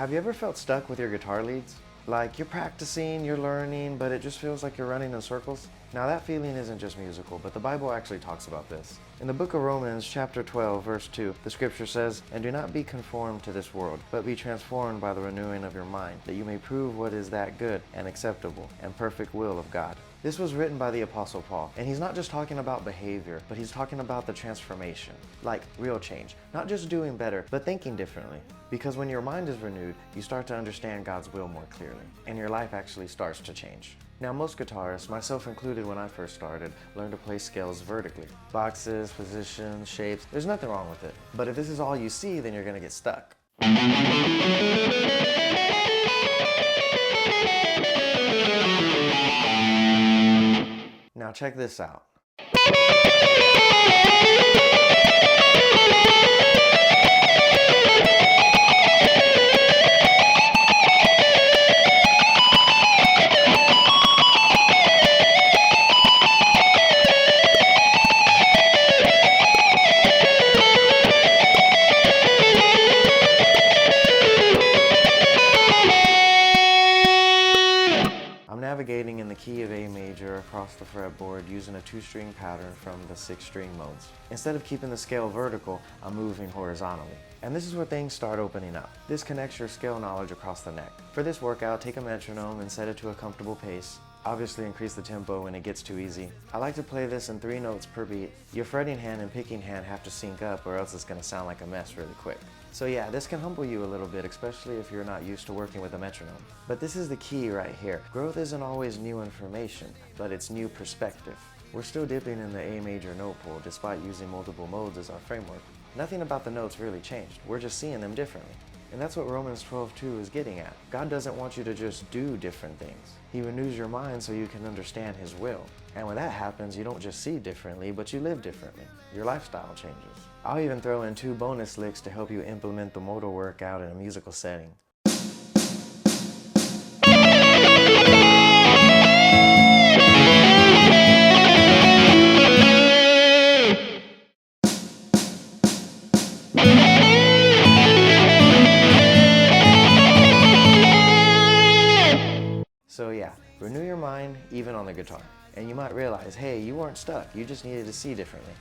Have you ever felt stuck with your guitar leads? Like you're practicing, you're learning, but it just feels like you're running in circles? Now that feeling isn't just musical, but the Bible actually talks about this. In the book of Romans, chapter 12, verse 2, the scripture says, "And do not be conformed to this world, but be transformed by the renewing of your mind, that you may prove what is that good and acceptable and perfect will of God." This was written by the Apostle Paul, and he's not just talking about behavior, but he's talking about the transformation, like real change. Not just doing better, but thinking differently. Because when your mind is renewed, you start to understand God's will more clearly, and your life actually starts to change. Now most guitarists, myself included when I first started, learn to play scales vertically. Boxes, positions, shapes, there's nothing wrong with it. But if this is all you see, then you're gonna get stuck. Now check this out. I'm navigating in the key of A major across the fretboard using a 2-string pattern from the 6-string modes. Instead of keeping the scale vertical, I'm moving horizontally. And this is where things start opening up. This connects your scale knowledge across the neck. For this workout, take a metronome and set it to a comfortable pace. Obviously increase the tempo when it gets too easy. I like to play this in 3 notes per beat. Your fretting hand and picking hand have to sync up or else it's gonna sound like a mess really quick. So yeah, this can humble you a little bit, especially if you're not used to working with a metronome. But this is the key right here. Growth isn't always new information, but it's new perspective. We're still dipping in the A major note pool despite using multiple modes as our framework. Nothing about the notes really changed. We're just seeing them differently. And that's what Romans 12:2 is getting at. God doesn't want you to just do different things. He renews your mind so you can understand His will. And when that happens, you don't just see differently, but you live differently. Your lifestyle changes. I'll even throw in 2 bonus licks to help you implement the Modal workout in a musical setting. So yeah, renew your mind even on the guitar. And you might realize, hey, you weren't stuck, you just needed to see differently.